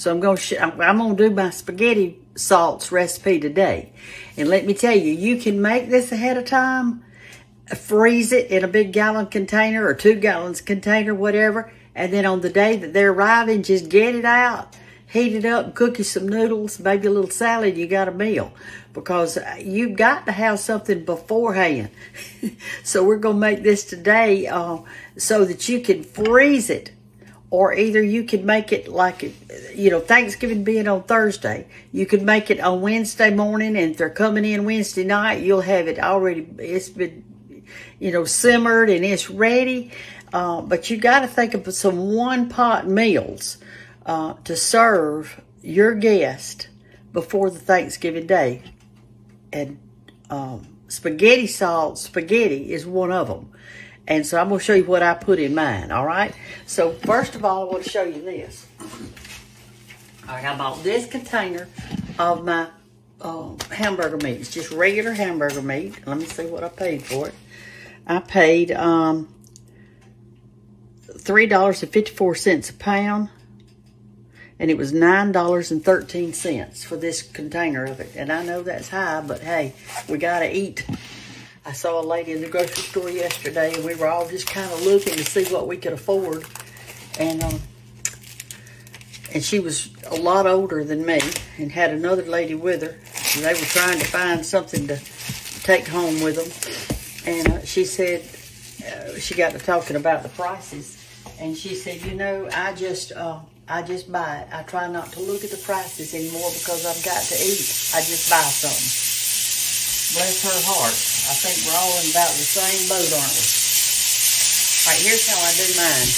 So I'm gonna do my spaghetti salts recipe today. And let me tell you, you can make this ahead of time, freeze it in a big gallon container or 2 gallons container, whatever. And then on the day that they're arriving, just get it out, heat it up, cook you some noodles, maybe a little salad, you got a meal. Because you've got to have something beforehand. So we're going to make this today so that you can freeze it. Or either you can make it like, Thanksgiving being on Thursday. You could make it on Wednesday morning, and if they're coming in Wednesday night, you'll have it already, it's been, simmered and it's ready. But you got to think of some one-pot meals to serve your guest before the Thanksgiving day. And spaghetti is one of them. And so I'm going to show you what I put in mine, all right? So first of all, I want to show you this. All right, I bought this container of my hamburger meat. It's just regular hamburger meat. Let me see what I paid for it. I paid $3.54 a pound. And it was $9.13 for this container of it. And I know that's high, but hey, we got to eat. I saw a lady in the grocery store yesterday, and we were all just kind of looking to see what we could afford. And she was a lot older than me and had another lady with her. And they were trying to find something to take home with them. And she said, she got to talking about the prices. And she said, I just buy it. I try not to look at the prices anymore because I've got to eat. I just buy something. Bless her heart. I think we're all in about the same boat, aren't we? All right, here's how I do mine.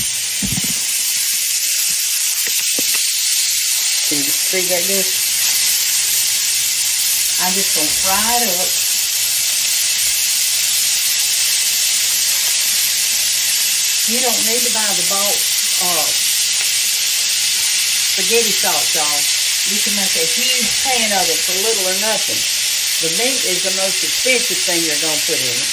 Can you see that good? I'm just going to fry it up. You don't need to buy the bulk spaghetti sauce, y'all. You can make a huge pan of it for little or nothing. The meat is the most expensive thing you're going to put in it.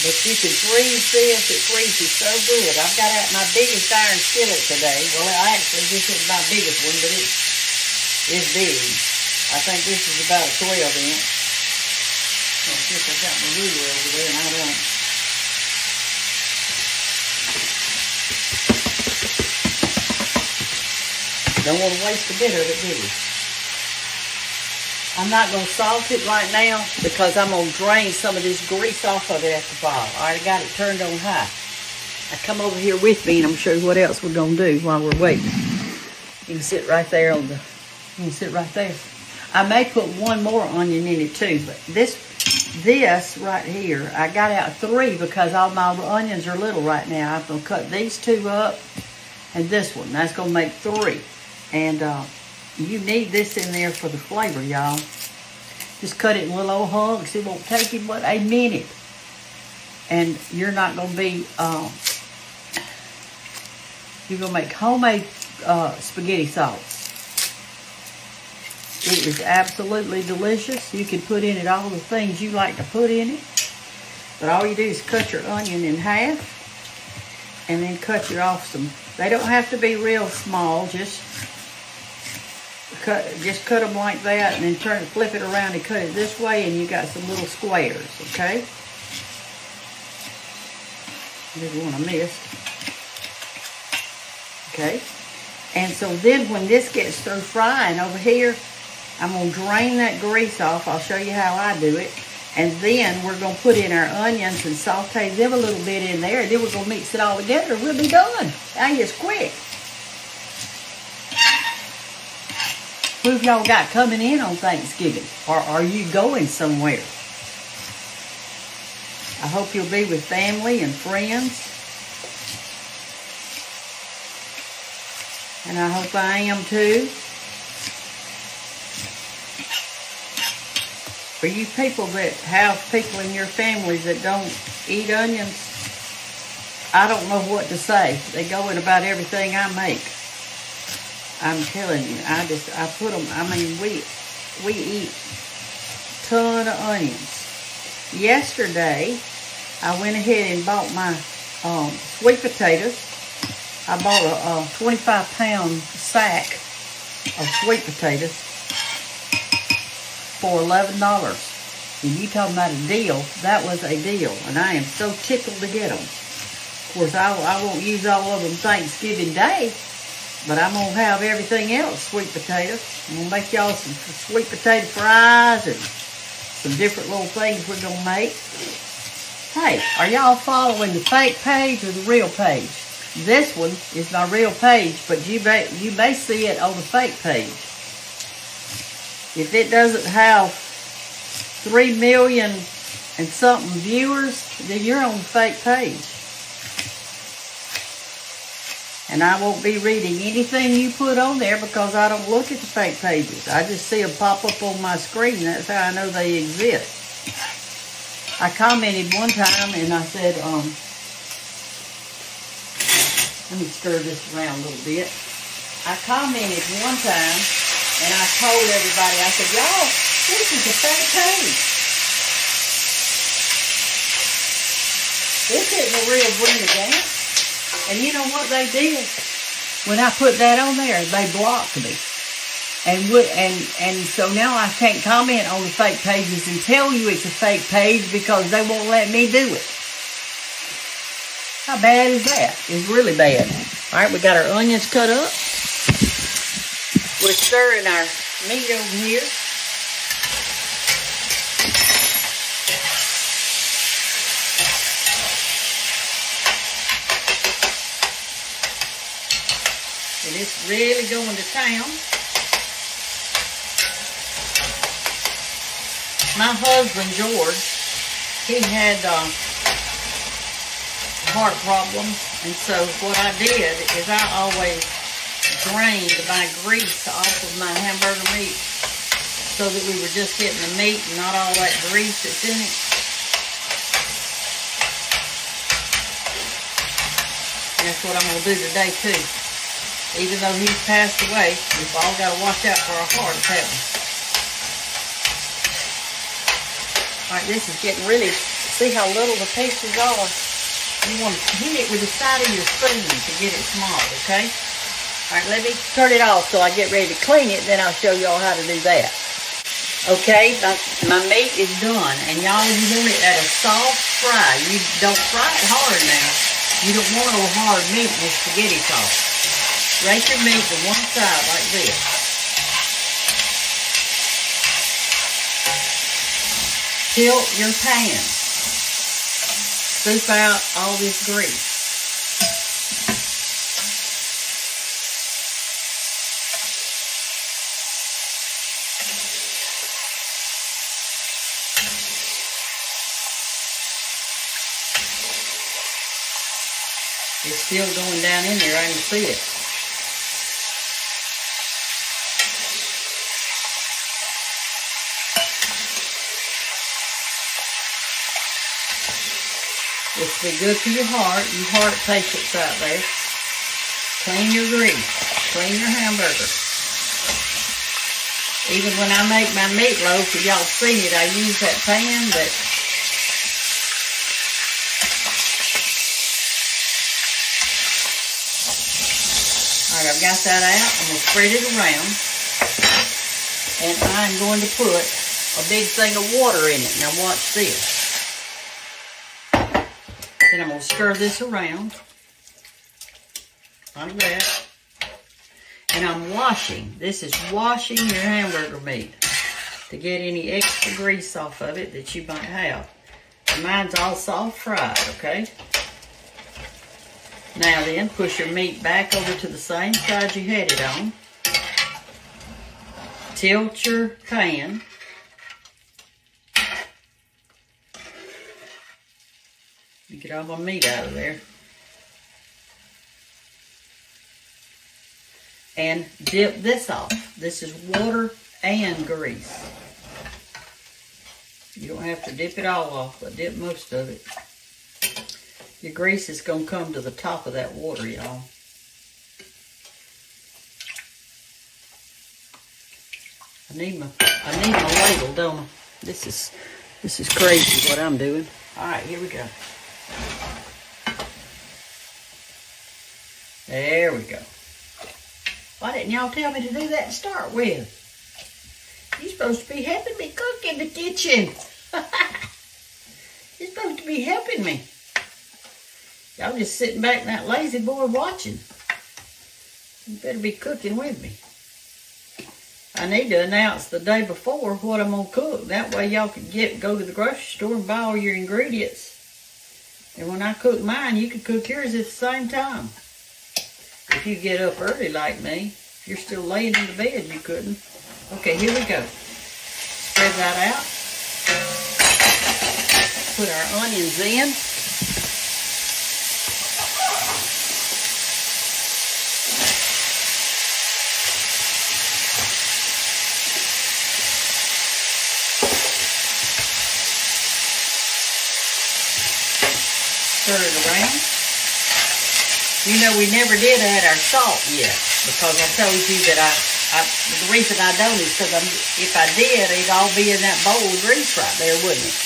But you can freeze this. It freezes so good. I've got out my biggest iron skillet today. Well, actually, this isn't my biggest one, but it's big. I think this is about a 12-inch. Well, since I've got my ruler over there, and I don't. Don't want to waste a bit of it, do you? I'm not going to salt it right now because I'm going to drain some of this grease off of it at the bottom. I already got it turned on high. Now come over here with me and I'm going to show you what else we're going to do while we're waiting. You can sit right there you can sit right there. I may put one more onion in it too, but this right here, I got out 3 because all my onions are little right now. I'm going to cut these 2 up and this one. That's going to make 3. And you need this in there for the flavor, y'all. Just cut it in little old hunks. It won't take you but a minute. And you're not going to be, you're going to make homemade spaghetti sauce. It is absolutely delicious. You can put in it all the things you like to put in it. But all you do is cut your onion in half. And then cut you off some. They don't have to be real small. Just cut them like that, and then flip it around and cut it this way, and you got some little squares, okay? There's one I missed. Okay, and so then when this gets through frying over here, I'm gonna drain that grease off. I'll show you how I do it, and then we're gonna put in our onions and saute them a little bit in there, and then we're gonna mix it all together. We'll be done. Hey, it's quick. Who've y'all got coming in on Thanksgiving? Or are you going somewhere? I hope you'll be with family and friends. And I hope I am too. For you people that have people in your families that don't eat onions, I don't know what to say. They go in about everything I make. I'm telling you, I put them, we eat a ton of onions. Yesterday, I went ahead and bought my sweet potatoes. I bought a 25-pound sack of sweet potatoes for $11. And you talking about a deal, that was a deal. And I am so tickled to get them. Of course, I won't use all of them Thanksgiving Day, but I'm going to have everything else sweet potatoes. I'm going to make y'all some sweet potato fries and some different little things we're going to make. Hey, are y'all following the fake page or the real page? This one is my real page, but you may see it on the fake page. If it doesn't have 3 million and something viewers, then you're on the fake page. And I won't be reading anything you put on there because I don't look at the fake pages. I just see them pop up on my screen. That's how I know they exist. I commented one time and I said, let me stir this around a little bit. I commented one time and I told everybody, I said, y'all, this is a fake page. This isn't a real Brenda Gantt. And you know what they did? When I put that on there, they blocked me. And so now I can't comment on the fake pages and tell you it's a fake page because they won't let me do it. How bad is that? It's really bad. All right, we got our onions cut up. We're stirring our meat over here. And it's really going to town. My husband, George, he had heart problems. And so what I did is I always drained my grease off of my hamburger meat so that we were just getting the meat and not all that grease that's in it. And that's what I'm going to do today too. Even though he's passed away, we've all got to watch out for our hearts, haven't we? Alright, this is getting really, see how little the pieces are? You want to hit it with the side of your spoon to get it small, okay? Alright, let me turn it off till I get ready to clean it, then I'll show y'all how to do that. Okay, my meat is done, and y'all, you want it at a soft fry. You don't fry it hard now. You don't want no hard meat in this spaghetti sauce. Rake your meat to one side like this. Tilt your pan. Scoop out all this grease. It's still going down in there, I can see it. This will be good for your heart patients out there. Clean your grease. Clean your hamburger. Even when I make my meatloaf, if y'all seen it, I use that pan, but alright, I've got that out. I'm going to spread it around. And I'm going to put a big thing of water in it. Now watch this. Then I'm going to stir this around like that. And I'm washing. This is washing your hamburger meat to get any extra grease off of it that you might have. And mine's all soft fried, okay? Now then, push your meat back over to the same side you had it on. Tilt your pan. Get all my meat out of there. And dip this off. This is water and grease. You don't have to dip it all off, but dip most of it. Your grease is going to come to the top of that water, y'all. I need my ladle, don't I? This is crazy what I'm doing. All right, here we go. There we go. Why didn't y'all tell me to do that to start with? You're supposed to be helping me cook in the kitchen. You're supposed to be helping me. Y'all just sitting back in that lazy boy watching. You better be cooking with me. I need to announce the day before what I'm going to cook. That way y'all can go to the grocery store and buy all your ingredients. And when I cook mine, you can cook yours at the same time. If you get up early like me, if you're still laying in the bed, you couldn't. Okay, here we go. Spread that out. Put our onions in. Stir it around. You know, we never did add our salt yet because I told you that the reason I don't is because if I did, it'd all be in that bowl of grease right there, wouldn't it?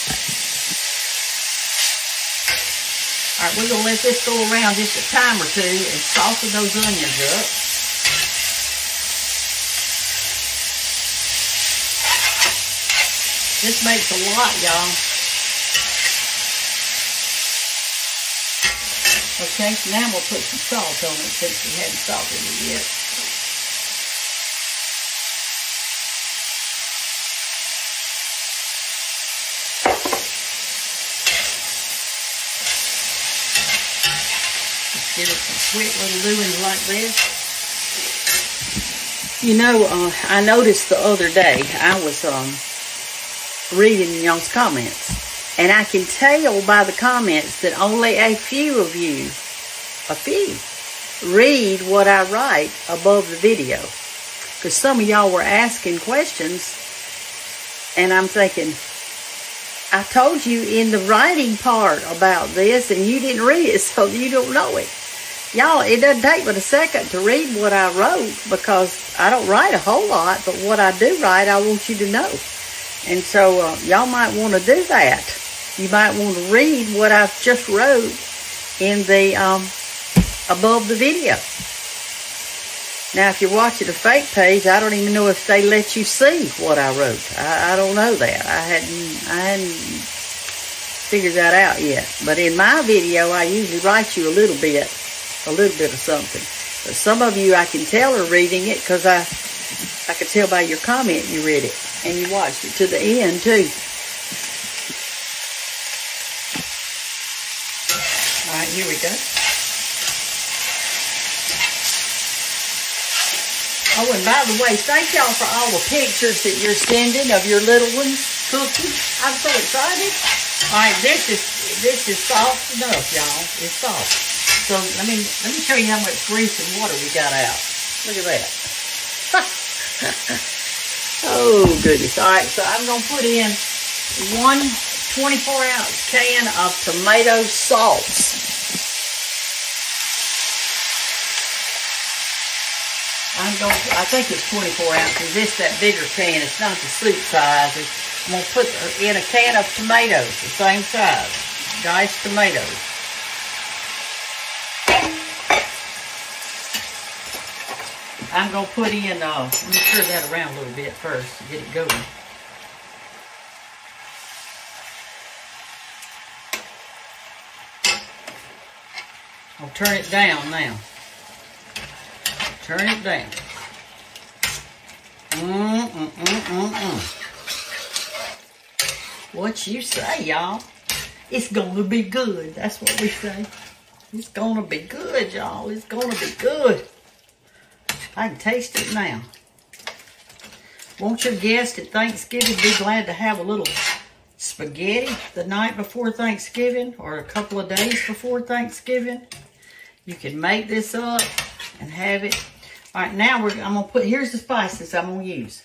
All right, we're going to let this go around just a time or two and soften those onions up. This makes a lot, y'all. Okay, so now we'll put some salt on it since we hadn't salted it yet. Just give it some quick little doings like this. You know, I noticed the other day, I was reading y'all's comments. And I can tell by the comments that only a few of you, read what I write above the video. Because some of y'all were asking questions, and I'm thinking, I told you in the writing part about this, and you didn't read it, so you don't know it. Y'all, it doesn't take but a second to read what I wrote, because I don't write a whole lot, but what I do write, I want you to know. And so y'all might want to do that. You might want to read what I've just wrote in the above the video. Now, if you're watching a fake page, I don't even know if they let you see what I wrote. I don't know that. I hadn't figured that out yet. But in my video, I usually write you a little bit of something. But some of you, I can tell are reading it because I could tell by your comment you read it and you watched it to the end too. All right, here we go. Oh, and by the way, thank y'all for all the pictures that you're sending of your little ones cooking. I'm so excited. All right, this is soft enough, y'all. It's soft. So let me show you how much grease and water we got out. Look at that. Oh goodness. All right, so I'm gonna put in one 24-ounce can of tomato sauce. I think it's 24 ounces. It's that bigger can. It's not the soup size. I'm going to put in a can of tomatoes, the same size. Diced tomatoes. I'm going to put in, let me stir that around a little bit first to get it going. I'll turn it down now. Turn it down. What you say, y'all? It's gonna be good. That's what we say. It's gonna be good, y'all. It's gonna be good. I can taste it now. Won't your guest at Thanksgiving be glad to have a little spaghetti the night before Thanksgiving or a couple of days before Thanksgiving? You can make this up and have it. All right, now I'm going to put, here's the spices I'm going to use.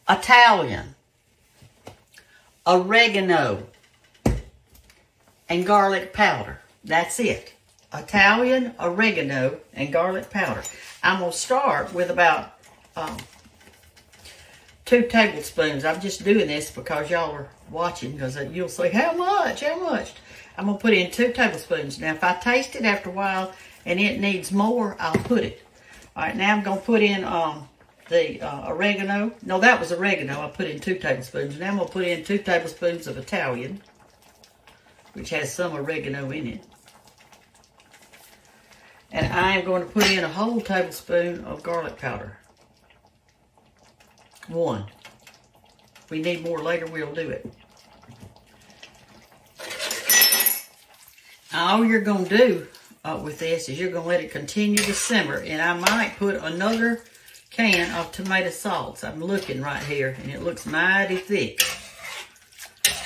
Italian, oregano, and garlic powder. That's it. Italian, oregano, and garlic powder. I'm going to start with about 2 tablespoons. I'm just doing this because y'all are watching, because you'll say, how much? How much? I'm going to put in 2 tablespoons. Now, if I taste it after a while and it needs more, I'll put it. All right, now I'm going to put in the oregano. No, that was oregano. I put in 2 tablespoons. Now I'm going to put in 2 tablespoons of Italian, which has some oregano in it. And I am going to put in a whole tablespoon of garlic powder. 1. If we need more later, we'll do it. All you're going to do with this is you're going to let it continue to simmer. And I might put another can of tomato sauce. I'm looking right here, and it looks mighty thick.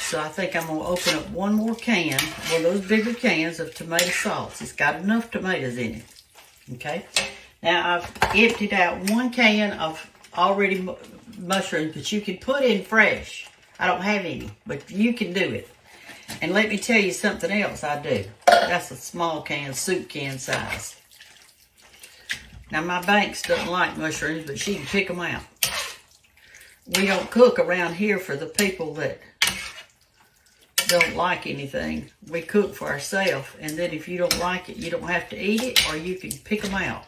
So I think I'm going to open up one more can, one of those bigger cans of tomato sauce. It's got enough tomatoes in it. Okay? Now I've emptied out 1 can of already mushrooms, but you can put in fresh. I don't have any, but you can do it. And let me tell you something else I do. That's a small can, soup can size. Now my Banks doesn't like mushrooms, but she can pick them out. We don't cook around here for the people that don't like anything. We cook for ourselves, and then if you don't like it, you don't have to eat it, or you can pick them out.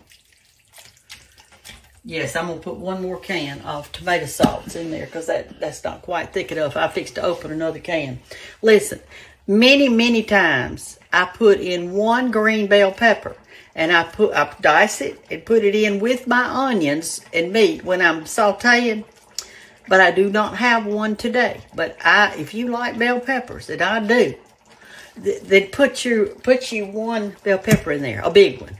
Yes, I'm going to put 1 more can of tomato sauce in there because that's not quite thick enough. I fixed to open another can. Listen, many times I put in 1 green bell pepper, and I dice it and put it in with my onions and meat when I'm sauteing. But I do not have one today. But if you like bell peppers, and I do, then put you 1 bell pepper in there, a big one.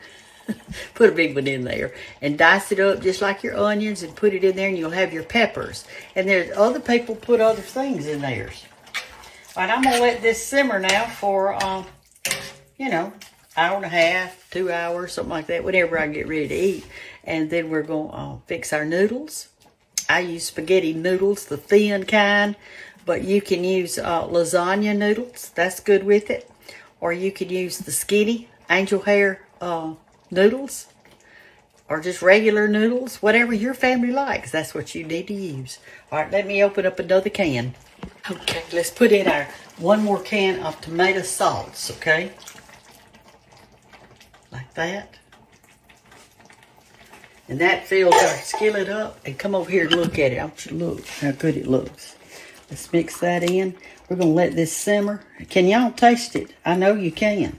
Put a big one in there and dice it up just like your onions and put it in there, and you'll have your peppers. And there's other people put other things in theirs. All right, I'm going to let this simmer now for, hour and a half, 2 hours, something like that, whenever I get ready to eat. And then we're going to fix our noodles. I use spaghetti noodles, the thin kind, but you can use lasagna noodles. That's good with it. Or you can use the skinny angel hair noodles, or just regular noodles, whatever your family likes. That's what you need to use. All right, let me open up another can. Okay, let's put in our 1 more can of tomato sauce, okay? Like that. And that fills our skillet up. And come over here and look at it. I want you to look how good it looks. Let's mix that in. We're going to let this simmer. Can y'all taste it? I know you can.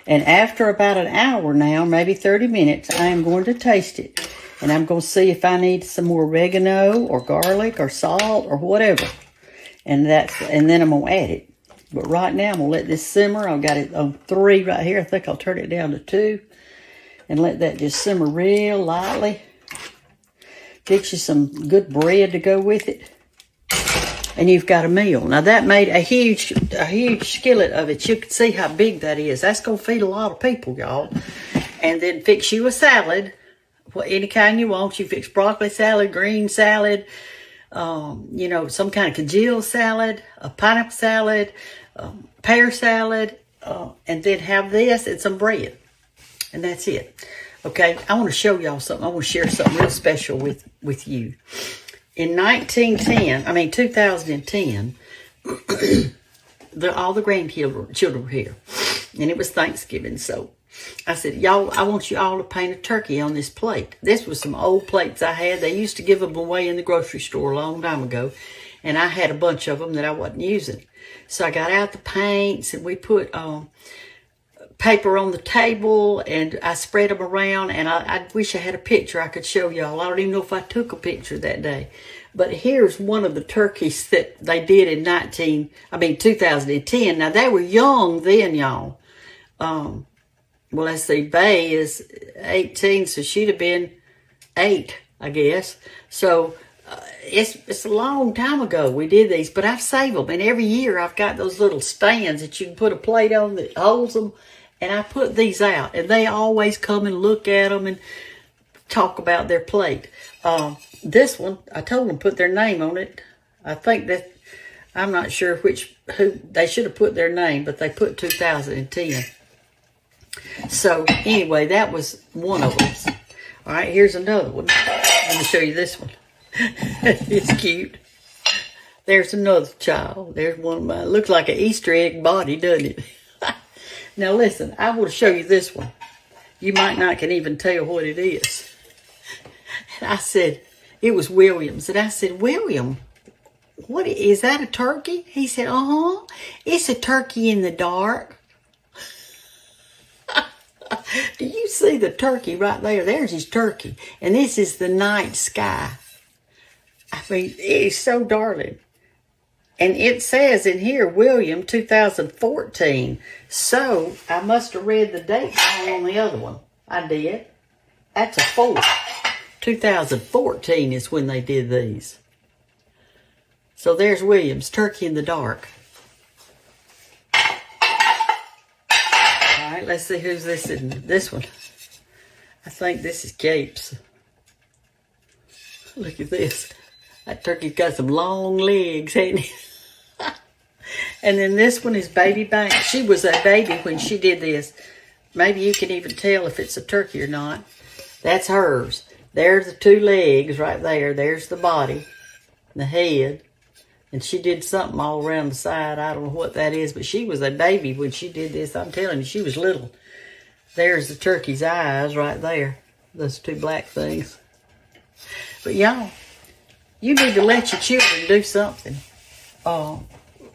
And after about an hour now, maybe 30 minutes, I am going to taste it. And I'm going to see if I need some more oregano or garlic or salt or whatever. And then I'm going to add it. But right now, I'm going to let this simmer. I've got it on 3 right here. I think I'll turn it down to 2. And let that just simmer real lightly. Get you some good bread to go with it. And you've got a meal. Now that made a huge skillet of it. You can see how big that is. That's going to feed a lot of people, y'all. And then fix you a salad. Any kind you want. You fix broccoli salad, green salad, some kind of congealed salad, a pineapple salad, pear salad, and then have this and some bread. And that's it. Okay, I want to show y'all something. I want to share something real special with you. In 2010, all the grandchildren were here. And it was Thanksgiving. So I said, y'all, I want you all to paint a turkey on this plate. This was some old plates I had. They used to give them away in the grocery store a long time ago. And I had a bunch of them that I wasn't using. So I got out the paints and we put paper on the table and I spread them around, and I wish I had a picture I could show y'all. I don't even know if I took a picture that day. But here's one of the turkeys that they did in 2010. Now they were young then, y'all. Well, let's see, Bay is 18, so she'd have been 8, I guess. So it's a long time ago we did these, but I've saved them. And every year I've got those little stands that you can put a plate on that holds them. And I put these out, and they always come and look at them and talk about their plate. This one, I told them to put their name on it. I think that, I'm not sure who they should have put their name, but they put 2010. So anyway, that was one of them. All right, here's another one. Let me show you this one. It's cute. There's another child. There's one of mine. Looks like an Easter egg body, doesn't it? Now listen, I want to show you this one. You might not can even tell what it is. And I said, it was William's. And I said, William, what is that, a turkey? He said, uh-huh. It's a turkey in the dark. Do you see the turkey right there? There's his turkey. And this is the night sky. I mean, it is so darling. And it says in here, William, 2014. So, I must have read the date wrong on the other one. I did. That's a 4. 2014 is when they did these. So, there's William's, Turkey in the Dark. All right, let's see who's this in this one. I think this is Cape's. Look at this. That turkey's got some long legs, ain't it? And then this one is Baby Bank. She was a baby when she did this. Maybe you can even tell if it's a turkey or not. That's hers. There's the 2 legs right there. There's the body, the head. And she did something all around the side. I don't know what that is, but she was a baby when she did this. I'm telling you, she was little. There's the turkey's eyes right there. Those 2 black things. But y'all, you need to let your children do something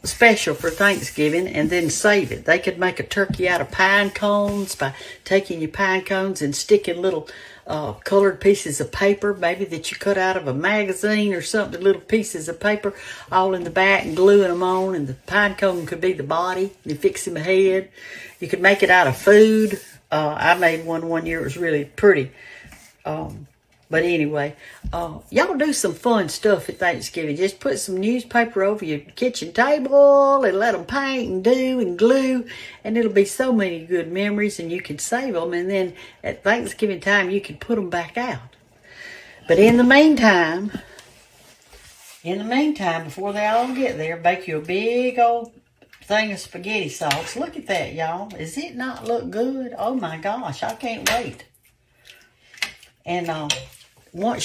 special for Thanksgiving and then save it. They could make a turkey out of pine cones by taking your pine cones and sticking little colored pieces of paper, maybe that you cut out of a magazine or something, little pieces of paper all in the back and gluing them on, and the pine cone could be the body. You fix him a head. You could make it out of food. I made one year. It was really pretty. But anyway, y'all do some fun stuff at Thanksgiving. Just put some newspaper over your kitchen table and let them paint and do and glue. And it'll be so many good memories, and you can save them. And then at Thanksgiving time, you can put them back out. But in the meantime, before they all get there, bake you a big old thing of spaghetti sauce. Look at that, y'all. Does it not look good? Oh, my gosh. I can't wait. And once